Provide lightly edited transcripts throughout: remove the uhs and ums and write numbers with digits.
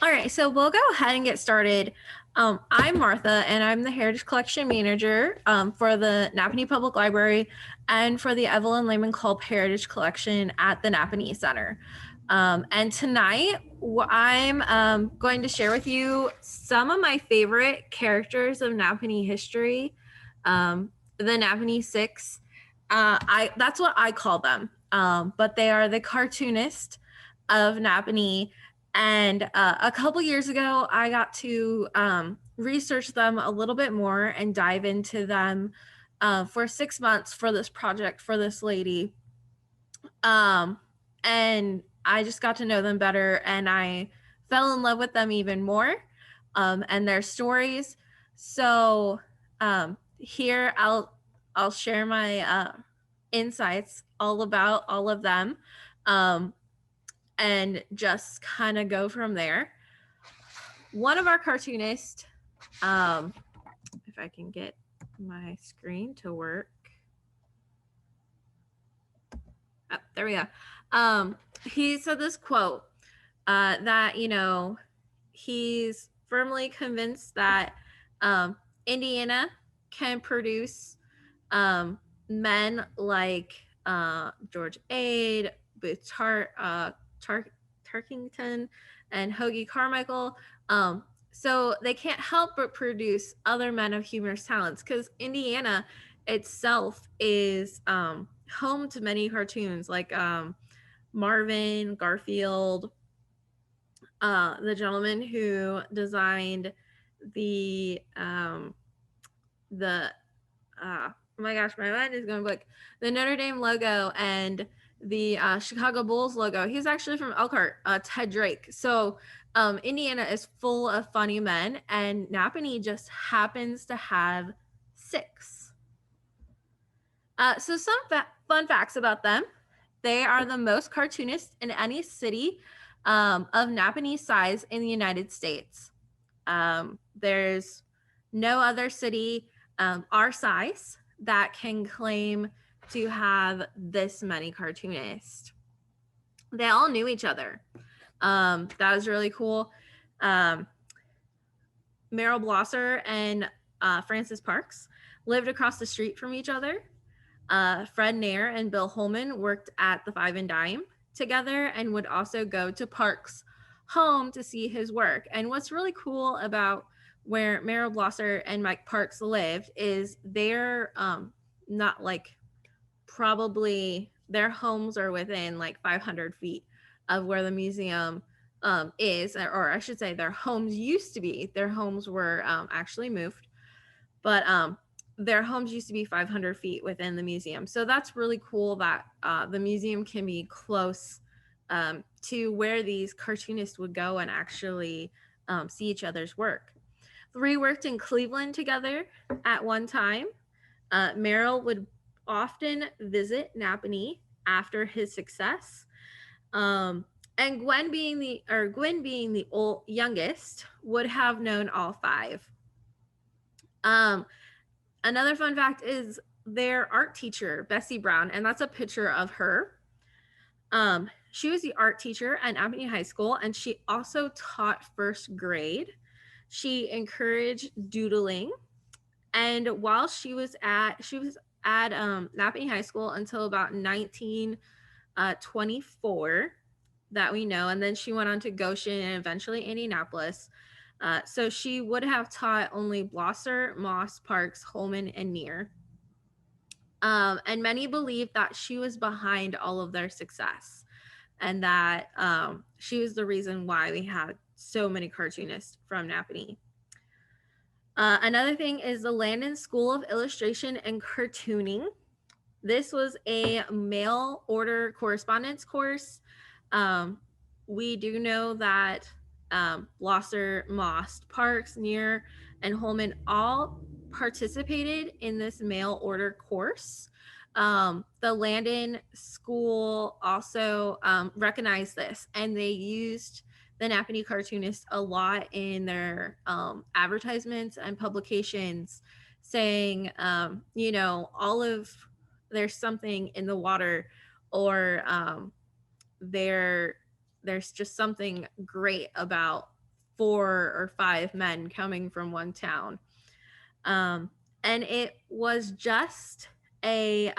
All right, so we'll go ahead and get started. I'm Martha, and I'm the Heritage Collection Manager for the Nappanee Public Library and for the Evelyn Lehman Culp Heritage Collection at the Nappanee Center. And tonight, I'm going to share with you some of my favorite characters of Nappanee history, the Nappanee Six. That's what I call them, but they are the cartoonists of Nappanee. And a couple years ago, I got to research them a little bit more and dive into them for 6 months for this project for this lady. And I just got to know them better, and I fell in love with them even more and their stories. So here I'll share my insights all about all of them. And just kind of go from there. One of our cartoonists, if I can get my screen to work. Oh, there we go. He said this quote that, he's firmly convinced that Indiana can produce men like George Ade, Booth Tarkington, and Hoagie Carmichael. So they can't help but produce other men of humorous talents, because Indiana itself is home to many cartoons like Marvin, Garfield, the gentleman who designed the oh my gosh, my mind is going blank. The Notre Dame logo and the Chicago Bulls logo. He's actually from Elkhart, Ted Drake. So Indiana is full of funny men, and Nappanee just happens to have 6. So some fun facts about them. They are the most cartoonists in any city of Nappanee size in the United States. There's no other city our size that can claim to have this many cartoonists. They all knew each other. That was really cool. Meryl Blosser and Francis Parks lived across the street from each other. Fred Nair and Bill Holman worked at the Five and Dime together and would also go to Parks' home to see his work. And what's really cool about where Meryl Blosser and Mike Parks lived is they're not like, probably their homes are within like 500 feet of where the museum is, or I should say their homes used to be. Their homes were actually moved, but their homes used to be 500 feet within the museum. So that's really cool that the museum can be close to where these cartoonists would go and actually see each other's work. 3 worked in Cleveland together at one time. Meryl would often visit Nappanee after his success. And Gwen being the youngest, would have known all 5. Another fun fact is their art teacher, Bessie Brown, and that's a picture of her. She was the art teacher at Nappanee High School, and she also taught first grade. She encouraged doodling, and while she was at Nappanee High School until about 1924, that we know, and then she went on to Goshen and eventually Indianapolis. So she would have taught only Blosser, Moss, Parks, Holman, and Neer. And many believe that she was behind all of their success, and that she was the reason why we had so many cartoonists from Nappanee. Another thing is the Landon School of Illustration and Cartooning. This was a mail order correspondence course. We do know that Blosser, Moss, Parks, Neer, and Holman all participated in this mail order course. The Landon School also recognized this, and they used the Nappanee cartoonists a lot in their advertisements and publications, saying, there's something in the water, or there's just something great about 4 or 5 men coming from one town. And it was just a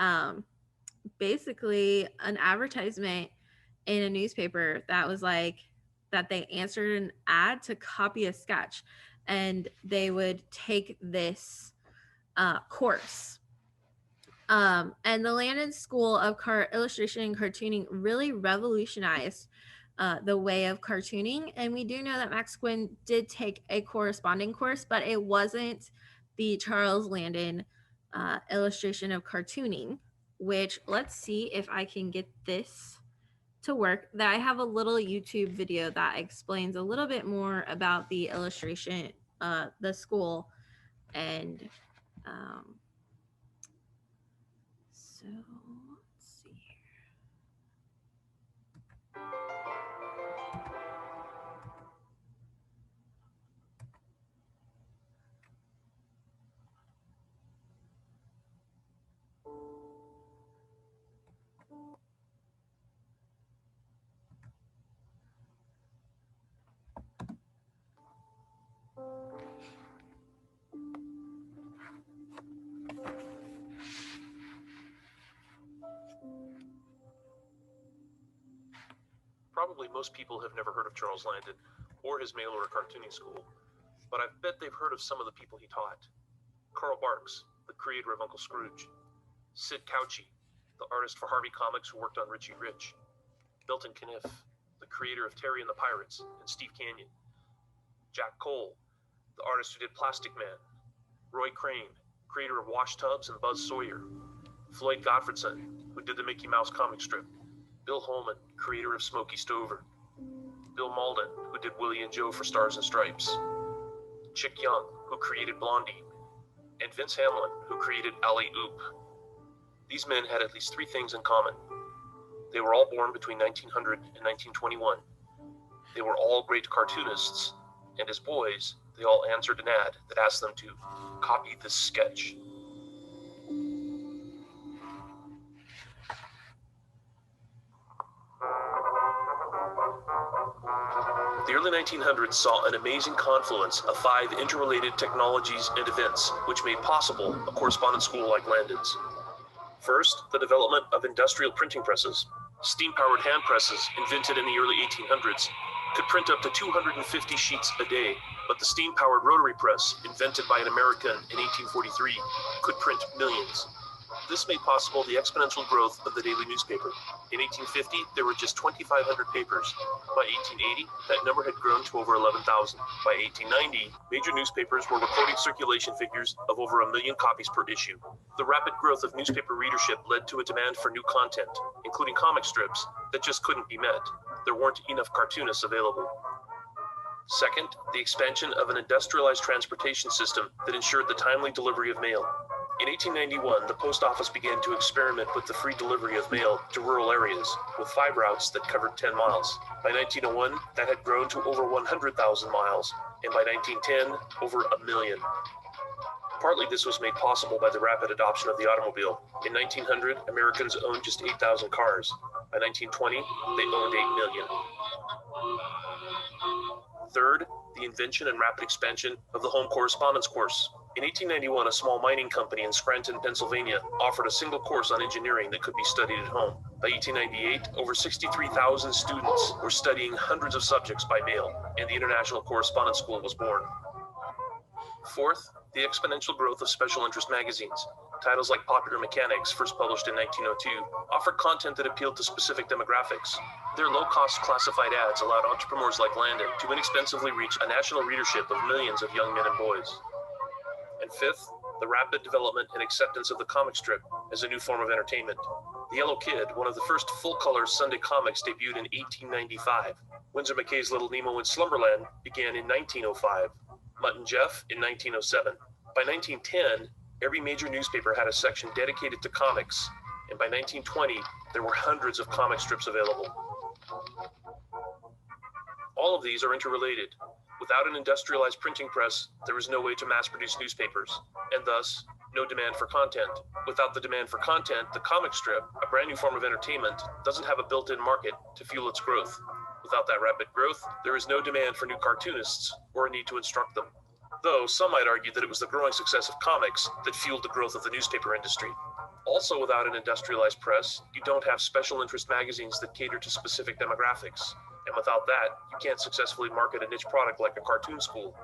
basically an advertisement in a newspaper that was like that they answered an ad to copy a sketch, and they would take this course. And the Landon School of Illustration and Cartooning really revolutionized the way of cartooning. And we do know that Max Quinn did take a corresponding course, but it wasn't the Charles Landon illustration of cartooning, which let's see if I can get this to work. That I have a little YouTube video that explains a little bit more about the illustration, the school, and so let's see here. Probably most people have never heard of Charles Landon or his mail order cartooning school, but I bet they've heard of some of the people he taught. Carl Barks, the creator of Uncle Scrooge. Sid Cauchy, the artist for Harvey Comics who worked on Richie Rich. Milton Caniff, the creator of Terry and the Pirates and Steve Canyon. Jack Cole, the artist who did Plastic Man. Roy Crane, creator of Wash Tubs and Buzz Sawyer. Floyd Gottfredson, who did the Mickey Mouse comic strip. Bill Holman, creator of Smokey Stover. Bill Malden, who did Willie and Joe for Stars and Stripes. Chick Young, who created Blondie. And Vince Hamlin, who created Alley Oop. These men had at least 3 things in common. They were all born between 1900 and 1921. They were all great cartoonists, and as boys, they all answered an ad that asked them to copy this sketch. The early 1900s saw an amazing confluence of 5 interrelated technologies and events which made possible a correspondence school like Landon's. First, the development of industrial printing presses. Steam-powered hand presses, invented in the early 1800s, could print up to 250 sheets a day, but the steam-powered rotary press, invented by an American in 1843, could print millions. This made possible the exponential growth of the daily newspaper. In 1850, there were just 2,500 papers. By 1880, that number had grown to over 11,000. By 1890, major newspapers were recording circulation figures of over 1 million copies per issue. The rapid growth of newspaper readership led to a demand for new content, including comic strips, that just couldn't be met. There weren't enough cartoonists available. Second, the expansion of an industrialized transportation system that ensured the timely delivery of mail. In 1891, the post office began to experiment with the free delivery of mail to rural areas, with 5 routes that covered 10 miles. By 1901, that had grown to over 100,000 miles, and by 1910, over 1 million. Partly this was made possible by the rapid adoption of the automobile. In 1900, Americans owned just 8,000 cars. By 1920, they owned 8 million. Third, the invention and rapid expansion of the home correspondence course. In 1891, a small mining company in Scranton, Pennsylvania, offered a single course on engineering that could be studied at home. By 1898, over 63,000 students were studying hundreds of subjects by mail, and the International Correspondence School was born. Fourth, the exponential growth of special interest magazines. Titles like Popular Mechanics, first published in 1902, offered content that appealed to specific demographics. Their low-cost classified ads allowed entrepreneurs like Landon to inexpensively reach a national readership of millions of young men and boys. And fifth, the rapid development and acceptance of the comic strip as a new form of entertainment. The Yellow Kid, one of the first full-color Sunday comics, debuted in 1895. Winsor McCay's Little Nemo in Slumberland began in 1905. Mutt and Jeff in 1907. By 1910, every major newspaper had a section dedicated to comics, and by 1920, there were hundreds of comic strips available. All of these are interrelated. Without an industrialized printing press, there is no way to mass-produce newspapers, and thus, no demand for content. Without the demand for content, the comic strip, a brand new form of entertainment, doesn't have a built-in market to fuel its growth. Without that rapid growth, there is no demand for new cartoonists or a need to instruct them. Though some might argue that it was the growing success of comics that fueled the growth of the newspaper industry. Also, without an industrialized press, you don't have special interest magazines that cater to specific demographics. And without that, you can't successfully market a niche product like a cartoon school.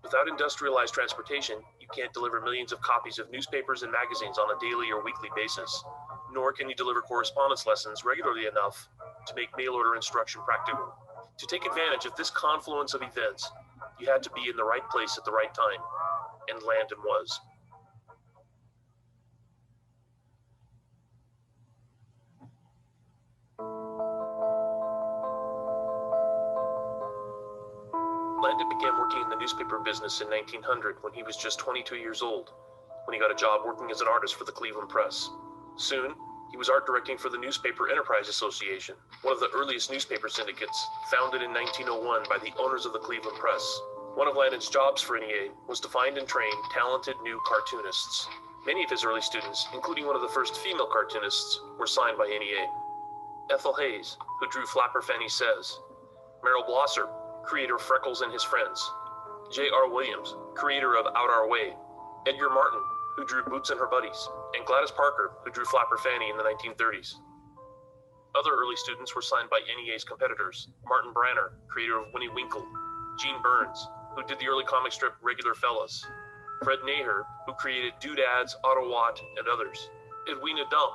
Without industrialized transportation, you can't deliver millions of copies of newspapers and magazines on a daily or weekly basis. Nor can you deliver correspondence lessons regularly enough to make mail order instruction practical. To take advantage of this confluence of events, you had to be in the right place at the right time, and Landon was. Landon began working in the newspaper business in 1900 when he was just 22 years old, when he got a job working as an artist for the Cleveland Press. Soon, he was art directing for the Newspaper Enterprise Association, one of the earliest newspaper syndicates, founded in 1901 by the owners of the Cleveland Press. One of Landon's jobs for NEA was to find and train talented new cartoonists. Many of his early students, including one of the first female cartoonists, were signed by NEA. Ethel Hayes, who drew Flapper Fanny Says; Merrill Blosser, creator of Freckles and His Friends; J.R. Williams, creator of Out Our Way; Edgar Martin, who drew Boots and Her Buddies; and Gladys Parker, who drew Flapper Fanny in the 1930s. Other early students were signed by NEA's competitors: Martin Branner, creator of Winnie Winkle; Gene Burns, who did the early comic strip Regular Fellas; Fred Naher, who created Doodads, Autowat, and others; Edwina Dumb,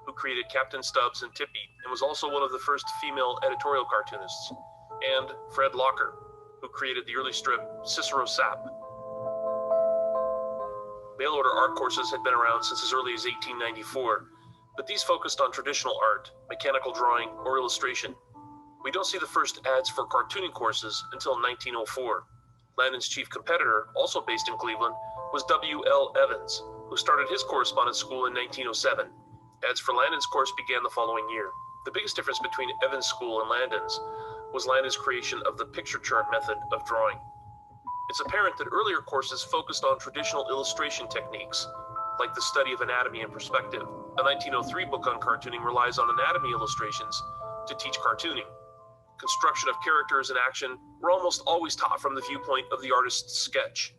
who created Captain Stubbs and Tippy and was also one of the first female editorial cartoonists; and Fred Locker, who created the early strip Cicero Sap. Mail-order art courses had been around since as early as 1894, but these focused on traditional art, mechanical drawing, or illustration. We don't see the first ads for cartooning courses until 1904. Landon's chief competitor, also based in Cleveland, was W.L. Evans, who started his correspondence school in 1907. Ads for Landon's course began the following year. The biggest difference between Evans' school and Landon's was Landon's creation of the picture chart method of drawing. It's apparent that earlier courses focused on traditional illustration techniques, like the study of anatomy and perspective. A 1903 book on cartooning relies on anatomy illustrations to teach cartooning. Construction of characters and action were almost always taught from the viewpoint of the artist's sketch.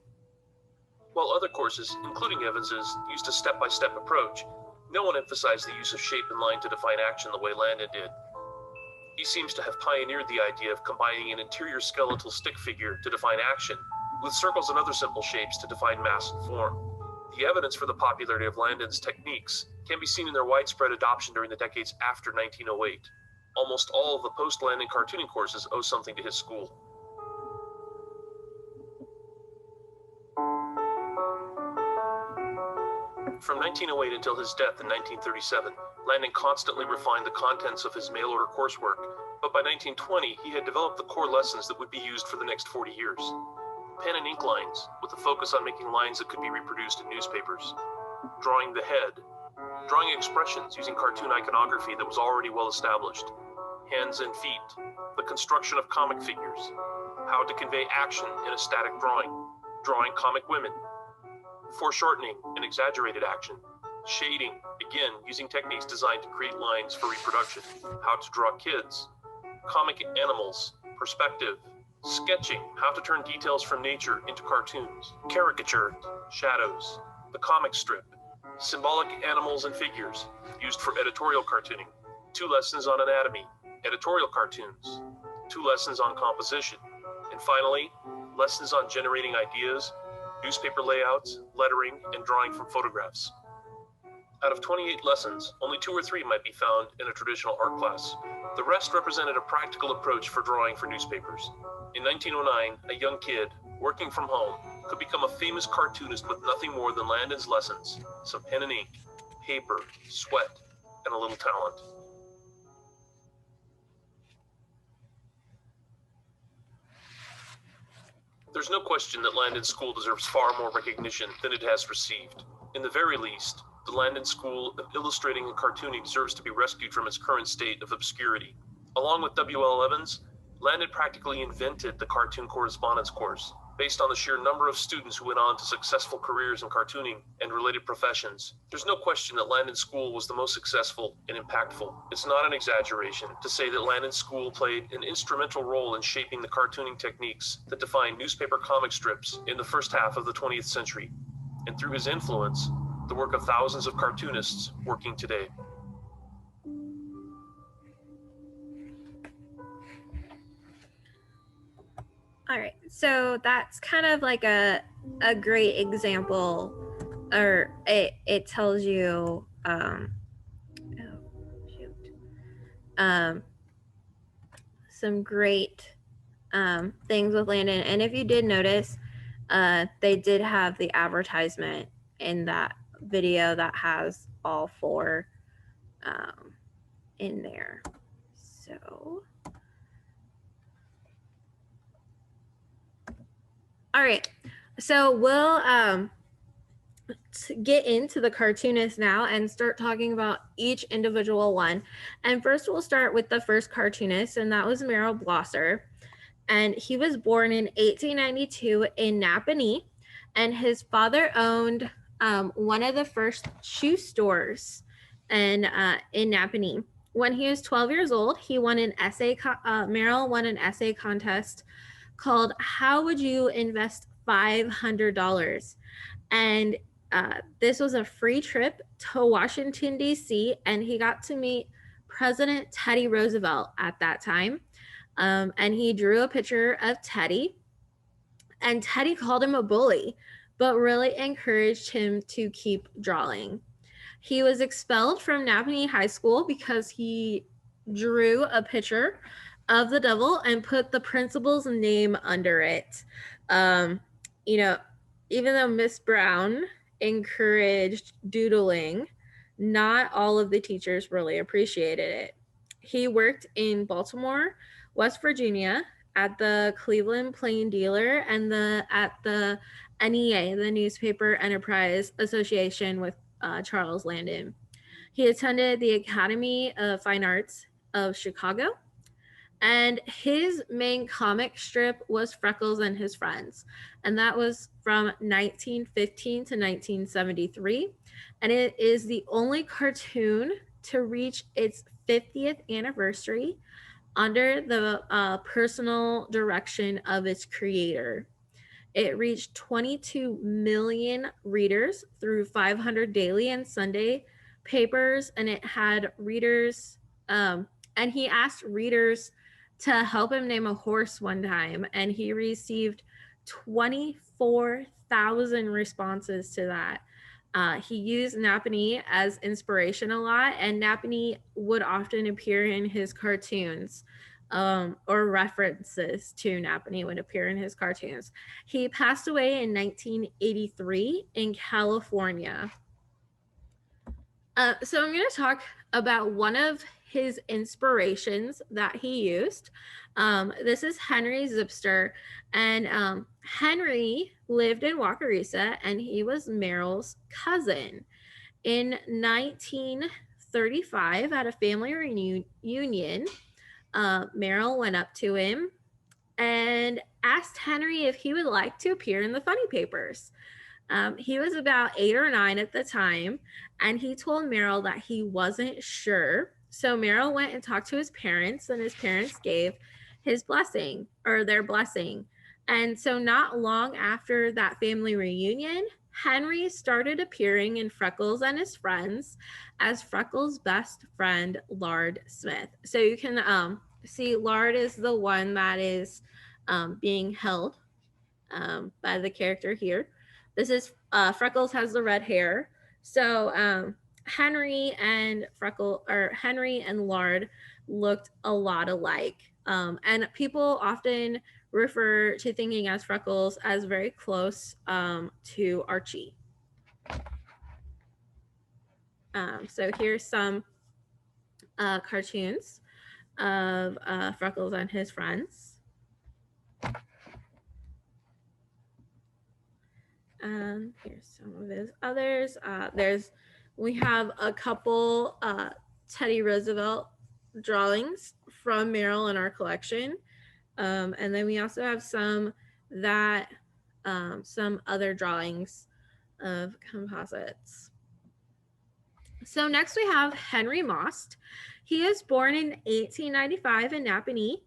While other courses, including Evans's, used a step-by-step approach, no one emphasized the use of shape and line to define action the way Landon did. He seems to have pioneered the idea of combining an interior skeletal stick figure to define action, with circles and other simple shapes to define mass and form. The evidence for the popularity of Landon's techniques can be seen in their widespread adoption during the decades after 1908. Almost all of the post-Landon cartooning courses owe something to his school. From 1908 until his death in 1937, Landon constantly refined the contents of his mail-order coursework, but by 1920 he had developed the core lessons that would be used for the next 40 years. Pen and ink lines, with a focus on making lines that could be reproduced in newspapers. Drawing the head. Drawing expressions using cartoon iconography that was already well established. Hands and feet. The construction of comic figures. How to convey action in a static drawing. Drawing comic women. Foreshortening and exaggerated action. Shading, again using techniques designed to create lines for reproduction. How to draw kids. Comic animals. Perspective. Sketching, how to turn details from nature into cartoons. Caricature, shadows. The comic strip. Symbolic animals and figures, used for editorial cartooning. 2 lessons on anatomy, editorial cartoons. 2 lessons on composition. And finally, lessons on generating ideas, newspaper layouts, lettering, and drawing from photographs. Out of 28 lessons, only 2 or 3 might be found in a traditional art class. The rest represented a practical approach for drawing for newspapers. In 1909, a young kid, working from home, could become a famous cartoonist with nothing more than Landon's lessons, some pen and ink, paper, sweat, and a little talent. There's no question that Landon School deserves far more recognition than it has received. In the very least, the Landon School of Illustrating and Cartooning deserves to be rescued from its current state of obscurity. Along with W.L. Evans, Landon practically invented the cartoon correspondence course. Based on the sheer number of students who went on to successful careers in cartooning and related professions, there's no question that Landon School was the most successful and impactful. It's not an exaggeration to say that Landon School played an instrumental role in shaping the cartooning techniques that defined newspaper comic strips in the first half of the 20th century, and through his influence, the work of thousands of cartoonists working today. All right, so that's kind of like a great example, or it tells you um, some great things with Landon. And if you did notice, they did have the advertisement in that video that has all four in there. So, all right. So we'll get into the cartoonist now and start talking about each individual one. And first, we'll start with the first cartoonist, and that was Merrill Blosser. And he was born in 1892 in Nappanee, and his father owned one of the first shoe stores in Nappanee. When he was 12 years old, he won an essay. Merrill won an essay contest called "How Would You Invest $500?" And this was a free trip to Washington, D.C., and he got to meet President Teddy Roosevelt at that time. And he drew a picture of Teddy, and Teddy called him a bully, but really encouraged him to keep drawing. He was expelled from Nappanee High School because he drew a picture of the devil and put the principal's name under it. Um, you know, even though Miss Brown encouraged doodling, not all of the teachers really appreciated it. He worked in Baltimore, West Virginia, at the Cleveland Plain Dealer and at the NEA, the Newspaper Enterprise Association, with Charles Landon. He attended the Academy of Fine Arts of Chicago, and his main comic strip was Freckles and His Friends, and that was from 1915 to 1973, and it is the only cartoon to reach its 50th anniversary under the personal direction of its creator. It reached 22 million readers through 500 daily and Sunday papers, and it had readers, and he asked readers to help him name a horse one time, and he received 24,000 responses to that. He used Nappanee as inspiration a lot, and Nappanee would often appear in his cartoons, or references to Nappanee would appear in his cartoons. He passed away in 1983 in California. So I'm going to talk about one of his inspirations that he used. This is Henry Zipster, and Henry lived in Waukesha, and he was Merrill's cousin. In 1935, at a family reunion, Merrill went up to him and asked Henry if he would like to appear in the funny papers. He was about 8 or 9 at the time, and he told Merrill that he wasn't sure. So Merrill went and talked to his parents, and his parents gave his blessing, or their blessing. And so not long after that family reunion, Henry started appearing in Freckles and His Friends as Freckles' best friend, Lard Smith. So you can see Lard is the one that is being held by the character here. This is Freckles has the red hair. So Henry and Henry and Lard looked a lot alike. And people often refer to thinking as Freckles as very close to Archie. So here's some cartoons of Freckles and his friends. Here's some of his others. We have a couple Teddy Roosevelt drawings from Merrill in our collection. And then we also have some that some other drawings of composites. So next we have Henry Most. He is born in 1895 in Nappanee,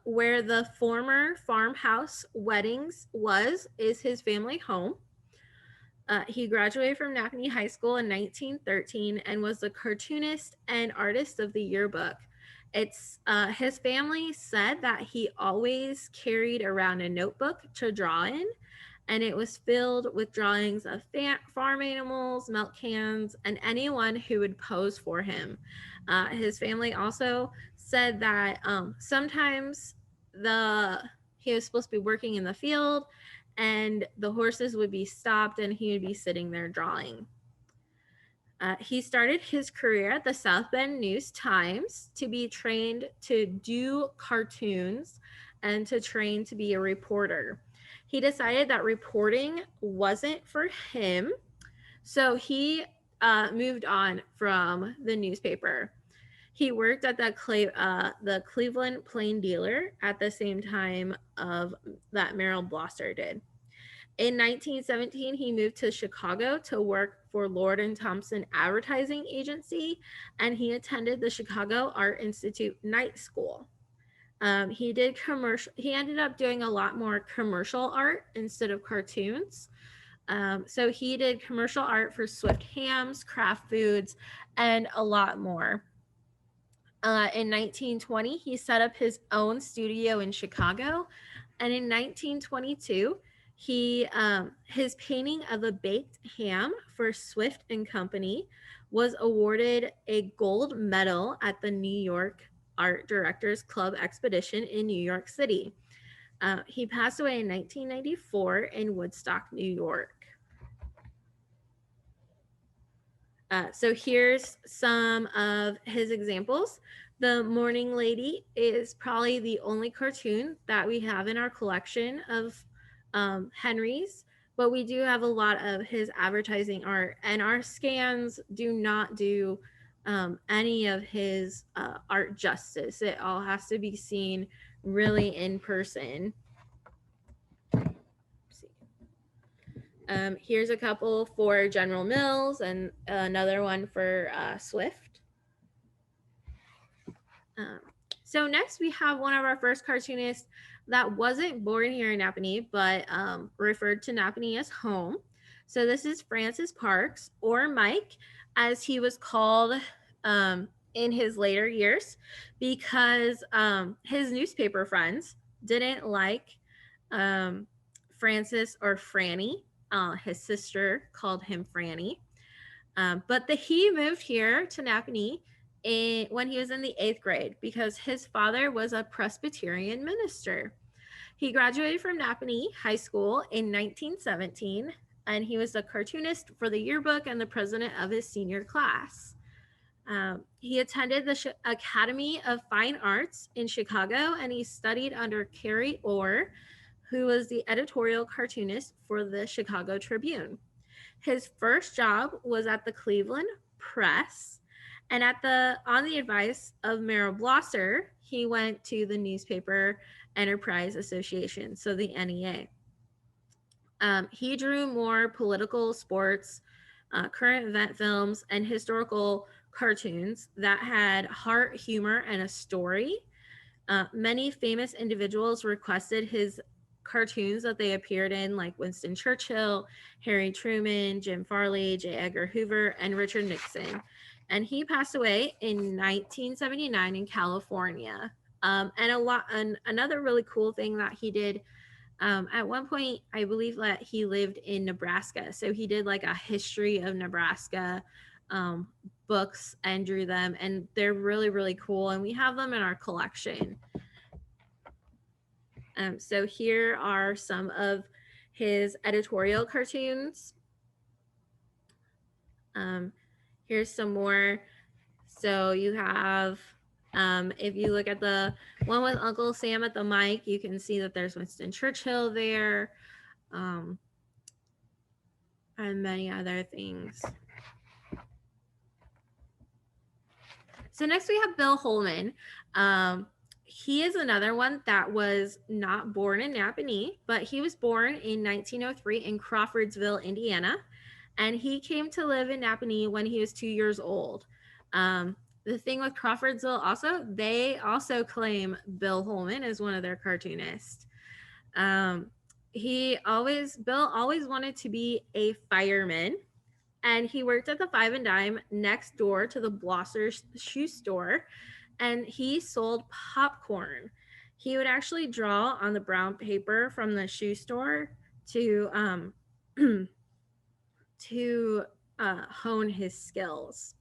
where the former farmhouse weddings is his family home. He graduated from Nappanee High School in 1913 and was the cartoonist and artist of the yearbook. It's his family said that he always carried around a notebook to draw in, and it was filled with drawings of farm animals, milk cans, and anyone who would pose for him. His family also said that sometimes the he was supposed to be working in the field and the horses would be stopped and he would be sitting there drawing. He started his career at the South Bend News Times to be trained to do cartoons and to train to be a reporter. He decided that reporting wasn't for him, so he moved on from the newspaper. He worked at the Cleveland Plain Dealer at the same time of that Merrill Blosser did. In 1917, he moved to Chicago to work for Lord and Thompson Advertising Agency, and he attended the Chicago Art Institute Night School. He did commercial. He ended up doing a lot more commercial art instead of cartoons. So he did commercial art for Swift Hams, Kraft Foods, and a lot more. In 1920, he set up his own studio in Chicago, and in 1922, his painting of a baked ham for Swift and Company was awarded a gold medal at the New York Art Directors Club expedition in New York City. He passed away in 1994 in Woodstock, New York. So here's some of his examples. The Morning Lady is probably the only cartoon that we have in our collection of Henry's, but we do have a lot of his advertising art, and our scans do not do any of his art justice. It all has to be seen really in person. Here's a couple for General Mills and another one for Swift. So next we have one of our first cartoonists that wasn't born here in Nappanee, but referred to Nappanee as home. So this is Francis Parks, or Mike, as he was called in his later years, because his newspaper friends didn't like Francis or Franny. His sister called him Franny. But he moved here to Nappanee when he was in the 8th grade because his father was a Presbyterian minister. He graduated from Nappanee High School in 1917, and he was a cartoonist for the yearbook and the president of his senior class. He attended the Academy of Fine Arts in Chicago, and he studied under Carrie Orr, who was the editorial cartoonist for the Chicago Tribune. His first job was at the Cleveland Press, and on the advice of Merrill Blosser, he went to the Newspaper Enterprise Association, so the NEA. He drew more political, sports, current event films, and historical cartoons that had heart, humor, and a story. Many famous individuals requested his cartoons that they appeared in, like Winston Churchill, Harry Truman, Jim Farley, J. Edgar Hoover, and Richard Nixon. And he passed away in 1979 in California. And another really cool thing that he did, at one point, I believe that he lived in Nebraska. So he did like a history of Nebraska books and drew them, and they're really, really cool. And we have them in our collection. So here are some of his editorial cartoons. Here's some more. So you have, if you look at the one with Uncle Sam at the mic, you can see that there's Winston Churchill there, and many other things. So next we have Bill Holman. he is another one that was not born in Nappanee, but he was born in 1903 in Crawfordsville, Indiana, and he came to live in Nappanee when he was 2 years old. The thing with Crawfordsville also, they also claim Bill Holman as one of their cartoonists. Um, Bill always wanted to be a fireman, and he worked at the Five and Dime next door to the Blosser shoe store, and he sold popcorn. He would actually draw on the brown paper from the shoe store to to hone his skills.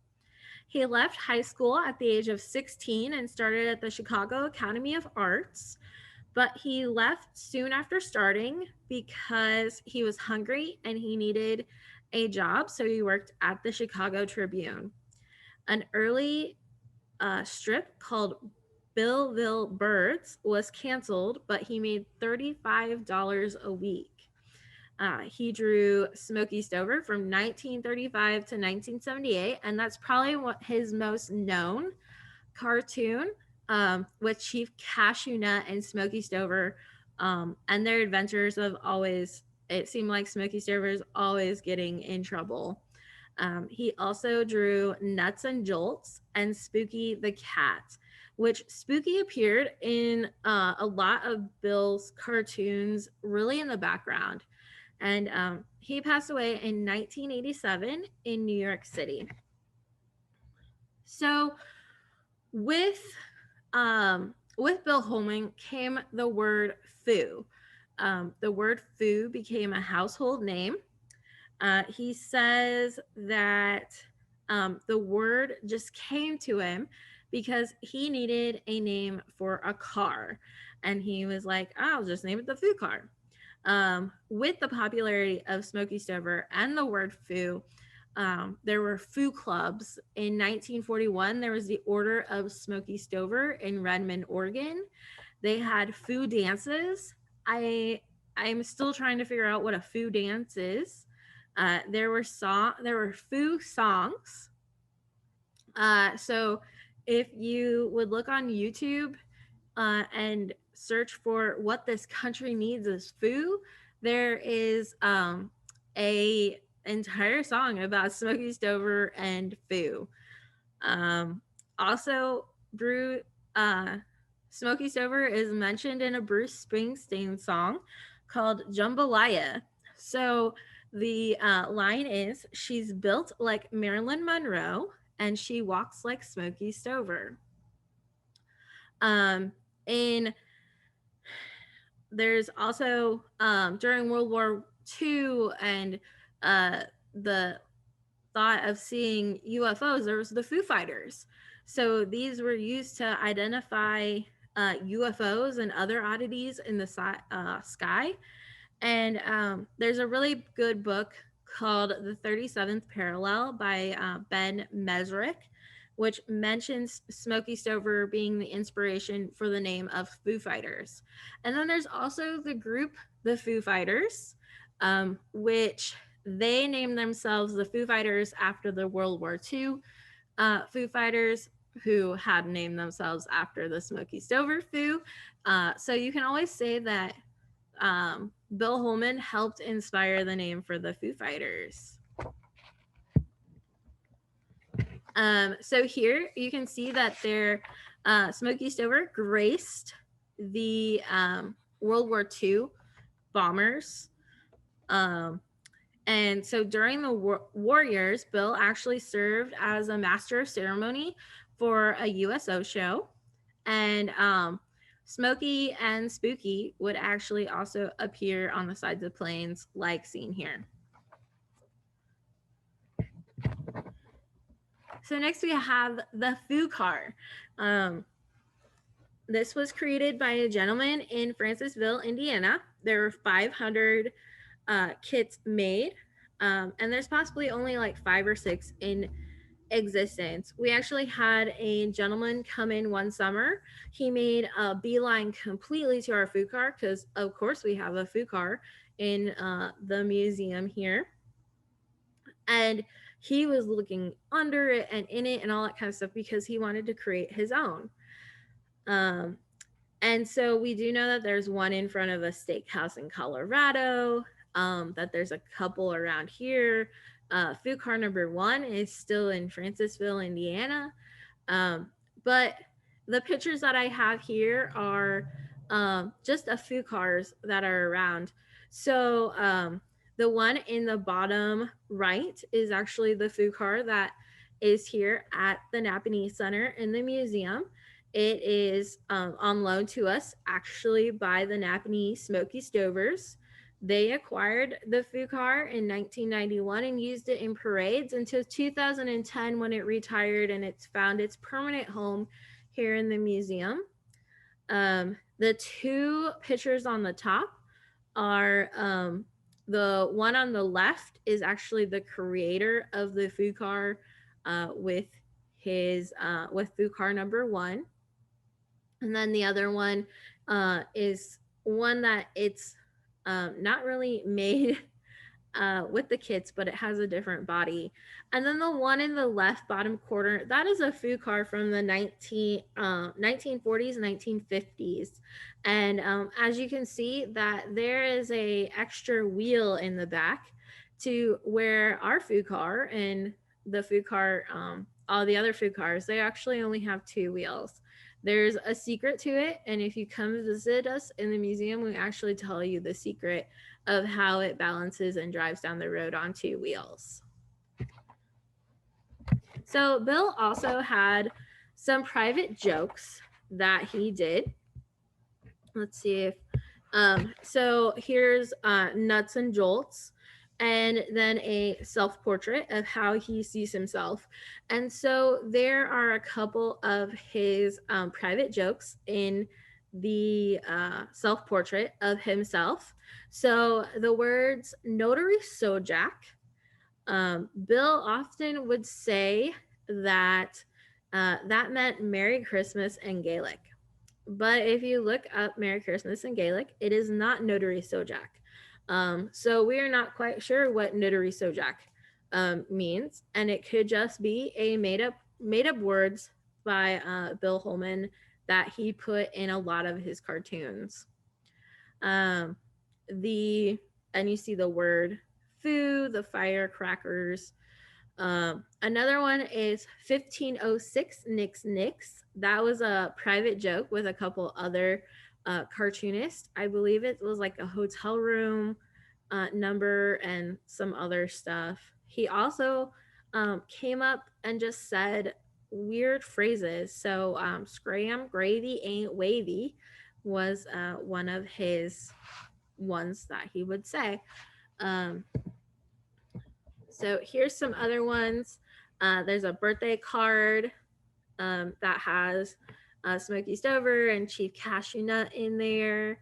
He left high school at the age of 16 and started at the Chicago Academy of Arts, but he left soon after starting because he was hungry and he needed a job, so he worked at the Chicago Tribune. An early strip called Billville Birds was canceled, but he made $35 a week. He drew Smokey Stover from 1935 to 1978, and that's probably what his most known cartoon, with Chief Cashew Nut and Smokey Stover, and their adventures of always. It seemed like Smokey Stover is always getting in trouble. He also drew Nuts and Jolts and Spooky the Cat, which Spooky appeared in a lot of Bill's cartoons, really in the background. And he passed away in 1987 in New York City. So with with Bill Holman came the word foo. The word foo became a household name. He says that the word just came to him because he needed a name for a car. And he was like, I'll just name it the Foo Car. With the popularity of Smokey Stover and the word foo, there were foo clubs. In 1941, there was the Order of Smokey Stover in Redmond, Oregon. They had foo dances. I'm still trying to figure out what a foo dance is. There were foo songs. So if you would look on YouTube and search for "What This Country Needs Is Foo," there is a entire song about Smokey Stover and foo. Also, Brew Smokey Stover is mentioned in a Bruce Springsteen song called Jambalaya. So the line is, she's built like Marilyn Monroe and she walks like Smokey Stover. Um, in There's also during World War II and the thought of seeing UFOs, there was the Foo Fighters. So these were used to identify UFOs and other oddities in the sky. And there's a really good book called The 37th Parallel by Ben Mesrick, which mentions Smokey Stover being the inspiration for the name of Foo Fighters. And then there's also the group, the Foo Fighters, which they named themselves the Foo Fighters after the World War II Foo Fighters, who had named themselves after the Smokey Stover Foo. So you can always say that Bill Holman helped inspire the name for the Foo Fighters. So here you can see that their Smokey Stover graced the World War II bombers. And so during the war years, Bill actually served as a master of ceremony for a USO show. And Smokey and Spooky would actually also appear on the sides of planes, like seen here. So next we have the Foo Car. This was created by a gentleman in Francisville, Indiana. There were 500 kits made, and there's possibly only like 5 or 6 in existence. We actually had a gentleman come in one summer. He made a beeline completely to our Foo Car because, of course, we have a Foo Car in the museum here. And he was looking under it and in it and all that kind of stuff because he wanted to create his own. And so we do know that there's one in front of a steakhouse in Colorado, that there's a couple around here. Food car number one is still in Francisville, Indiana. Um, but the pictures that I have here are just a few cars that are around. So the one in the bottom right is actually the food car that is here at the Nappanee Center in the museum. It is on loan to us actually by the Nappanee Smoky Stovers. They acquired the food car in 1991 and used it in parades until 2010 when it retired and it's found its permanent home here in the museum. The two pictures on the top are the one on the left is actually the creator of the food car with his with food car number one, and then the other one is one that it's not really made with the kits, but it has a different body. And then the one in the left bottom corner, that is a food car from the 1940s, 1950s. And as you can see, that there is a extra wheel in the back to where our food car and the food car, all the other food cars, they actually only have two wheels. There's a secret to it, and if you come visit us in the museum, we actually tell you the secret of how it balances and drives down the road on two wheels. So Bill also had some private jokes that he did. Let's see if so here's nuts and jolts, and then a self-portrait of how he sees himself. And so there are a couple of his private jokes in the self-portrait of himself. So the words notary sojak, Bill often would say that that meant Merry Christmas in Gaelic. But if you look up Merry Christmas in Gaelic, it is not Notary Sojak. So we are not quite sure what Notary Sojak means, and it could just be a made up words by Bill Holman that he put in a lot of his cartoons. Um, the and you see the word food, the firecrackers. Another one is 1506 Nix Nix. That was a private joke with a couple other cartoonists. I believe it was like a hotel room number and some other stuff. He also came up and just said weird phrases. So, scram gravy ain't wavy was one of his ones that he would say. Um, so here's some other ones. There's a birthday card that has Smokey Stover and Chief Cashew Nut in there.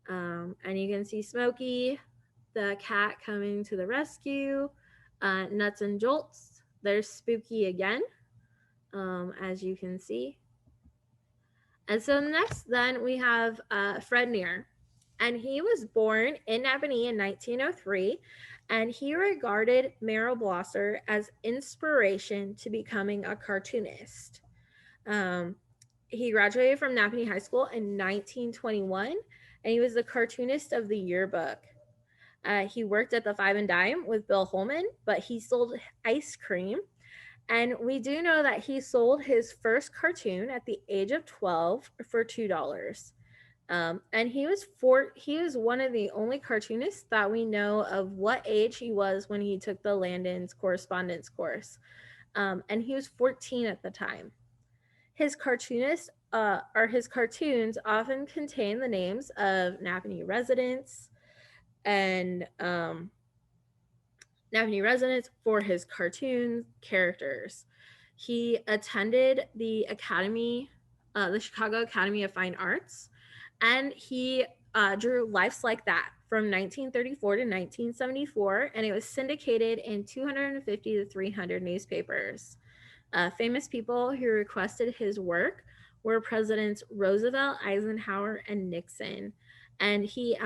And you can see Smokey, the cat, coming to the rescue. Nuts and Jolts. There's Spooky again, as you can see. And so next, then we have Fred Neer, and he was born in Nappanee in 1903, and he regarded Merrill Blosser as inspiration to becoming a cartoonist. Um, he graduated from Nappanee High School in 1921, and he was the cartoonist of the yearbook. He worked at the Five and Dime with Bill Holman, but he sold ice cream. And we do know that he sold his first cartoon at the age of 12 for $2. And he was one of the only cartoonists that we know of what age he was when he took the Landon's correspondence course. And he was 14 at the time. His his cartoons often contain the names of Nappanee residents and Nappanee residents for his cartoon characters. He attended the Chicago Academy of Fine Arts, and he drew Life's Like That from 1934 to 1974, and it was syndicated in 250 to 300 newspapers. Famous people who requested his work were Presidents Roosevelt, Eisenhower, and Nixon. And he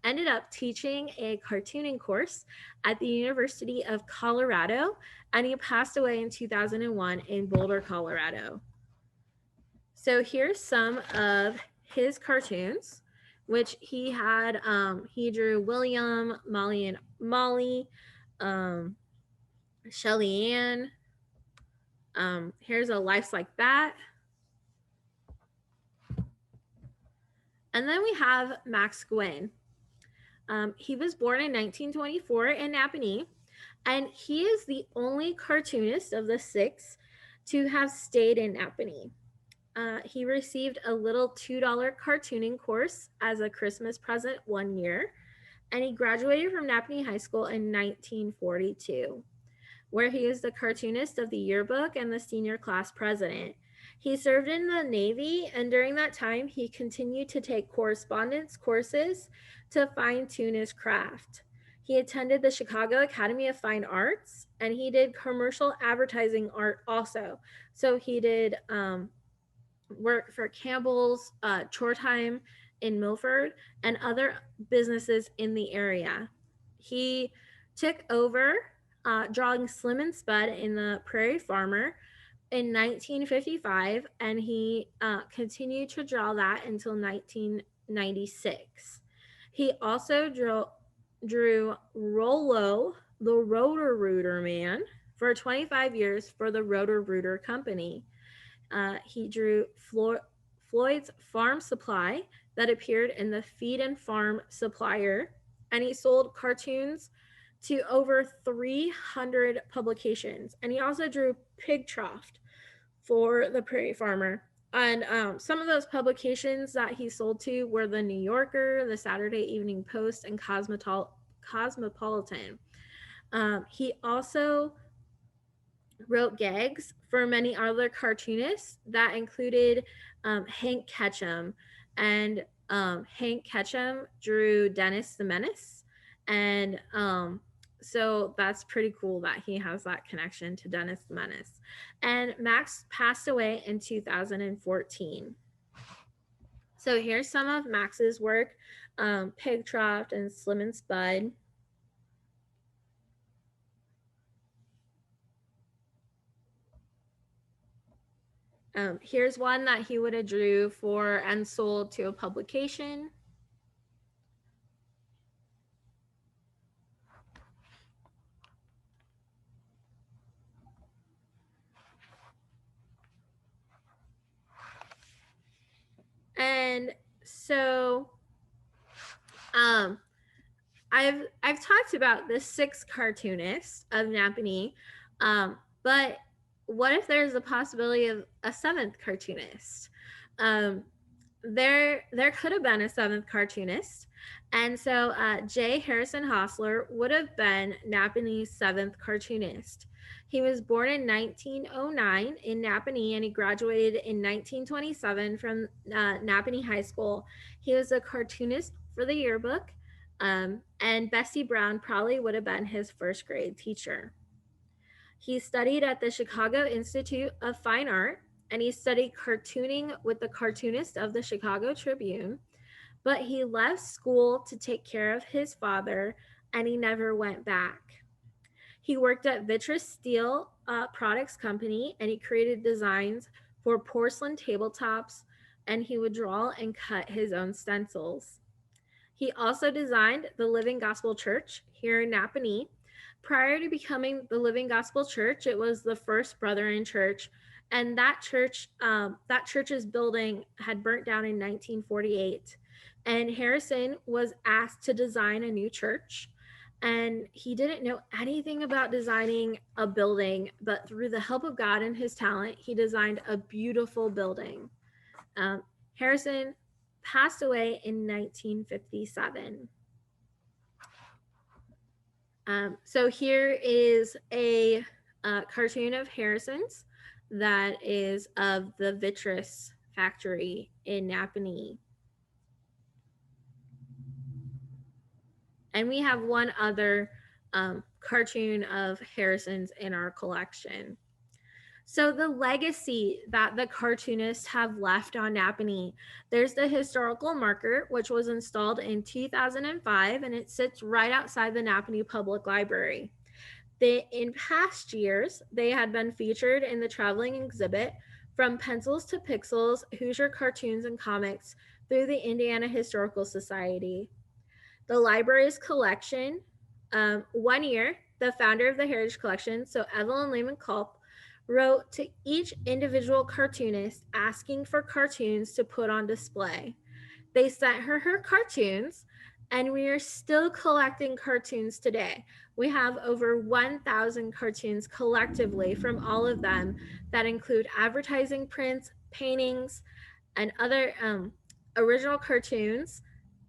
ended up teaching a cartooning course at the University of Colorado, and he passed away in 2001 in Boulder, Colorado. So here's some of his cartoons, which he drew William, Molly and Molly, um, Shelly Ann. Here's a Life's Like That. And then we have Max Gwynn. He was born in 1924 in Nappanee, and he is the only cartoonist of the six to have stayed in Nappanee. He received a little $2 cartooning course as a Christmas present one year, and he graduated from Nappanee High School in 1942, where he was the cartoonist of the yearbook and the senior class president. He served in the Navy, and during that time, he continued to take correspondence courses to fine tune his craft. He attended the Chicago Academy of Fine Arts, and he did commercial advertising art also. So he did work for Campbell's, Chore Time in Milford, and other businesses in the area. He took over drawing Slim and Spud in the Prairie Farmer in 1955, and he continued to draw that until 1996. He also drew Rollo, the Rotor Rooter Man, for 25 years for the Rotor Rooter Company. He drew Floyd's Farm Supply that appeared in the Feed and Farm Supplier, and he sold cartoons to over 300 publications. And he also drew Pig Trough for the Prairie Farmer. And some of those publications that he sold to were the New Yorker, the Saturday Evening Post, and Cosmopolitan. He also wrote gags for many other cartoonists that included Hank Ketchum. And Hank Ketchum drew Dennis the Menace. And so that's pretty cool that he has that connection to Dennis the Menace. And Max passed away in 2014. So here's some of Max's work: Pig Trough and Slim and Spud. Here's one that he would have drew for and sold to a publication. And so I've talked about the six cartoonists of Nappanee, but what if there's a possibility of a seventh cartoonist? There could have been a seventh cartoonist, and so J. Harrison Hostler would have been Nappanee's seventh cartoonist. He was born in 1909 in Nappanee, and he graduated in 1927 from Nappanee High School. He was a cartoonist for the yearbook, and Bessie Brown probably would have been his first grade teacher. He studied at the Chicago Institute of Fine Art, and he studied cartooning with the cartoonist of the Chicago Tribune, but he left school to take care of his father, and he never went back. He worked at Vitreous Steel Products Company, and he created designs for porcelain tabletops, and he would draw and cut his own stencils. He also designed the Living Gospel Church here in Nappanee. Prior to becoming the Living Gospel Church, it was the First Brethren Church, and that church's building had burnt down in 1948. And Harrison was asked to design a new church, and he didn't know anything about designing a building, but through the help of God and his talent, he designed a beautiful building. Harrison passed away in 1957. So here is a cartoon of Harrison's that is of the Vitreous factory in Nappanee. And we have one other cartoon of Harrison's in our collection. So the legacy that the cartoonists have left on Nappanee, there's the historical marker, which was installed in 2005, and it sits right outside the Nappanee Public Library. In past years, they had been featured in the traveling exhibit from pencils to pixels, Hoosier cartoons and comics through the Indiana Historical Society. The library's collection, one year, the founder of the Heritage Collection, so Evelyn Lehman Culp, wrote to each individual cartoonist asking for cartoons to put on display. They sent her cartoons, and we are still collecting cartoons today. We have over 1,000 cartoons collectively from all of them that include advertising prints, paintings, and other original cartoons.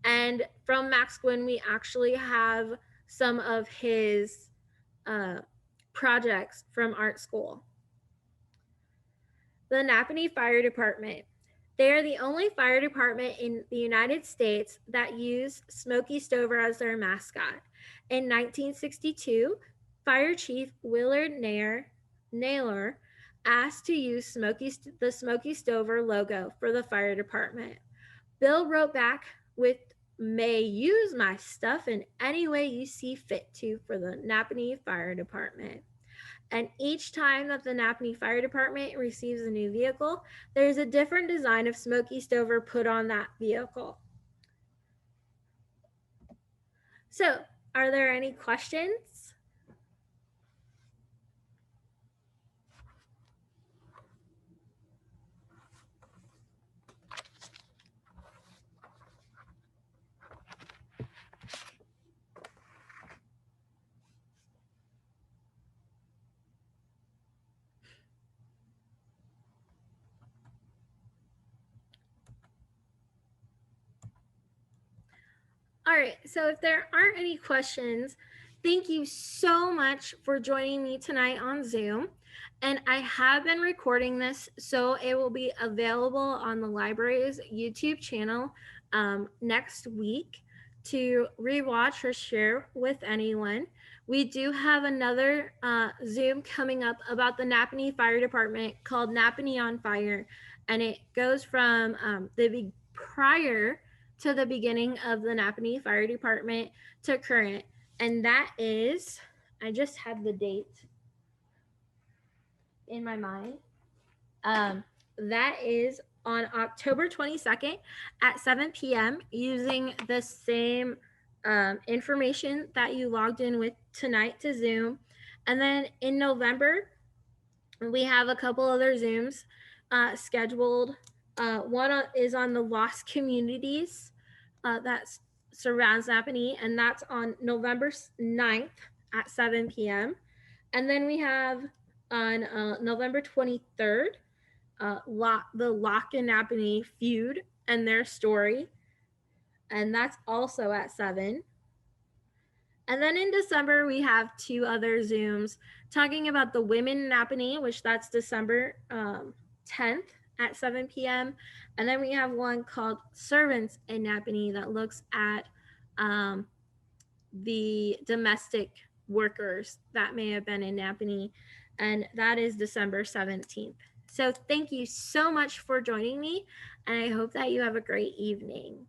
And from Max Gwynn, we actually have some of his uh, projects from art school. The Nappanee Fire Department. They are the only fire department in the United States that use Smokey Stover as their mascot. In 1962, Fire Chief Willard Naylor asked to use the Smokey Stover logo for the fire department. Bill wrote back with may use my stuff in any way you see fit to for the Nappanee Fire Department. And each time that the Nappanee Fire Department receives a new vehicle, there's a different design of Smokey Stover put on that vehicle. So, are there any questions? All right, so if there aren't any questions, thank you so much for joining me tonight on Zoom. And I have been recording this, so it will be available on the library's YouTube channel next week to rewatch or share with anyone. We do have another Zoom coming up about the Nappanee Fire Department called Nappanee on Fire, and it goes from the prior to the beginning of the Nappanee Fire Department to current. And that is, I just have the date in my mind. That is on October 22nd at 7 p.m. using the same information that you logged in with tonight to Zoom. And then in November, we have a couple other Zooms scheduled. One is on the lost communities that surrounds Nappanee, and that's on November 9th at 7 p.m. And then we have on November 23rd, the Locke and Nappanee feud and their story, and that's also at 7. And then in December, we have two other Zooms talking about the women in Nappanee, which that's December 10th at 7 p.m. And then we have one called Servants in Nappanee that looks at the domestic workers that may have been in Nappanee, and that is December 17th. So thank you so much for joining me, and I hope that you have a great evening.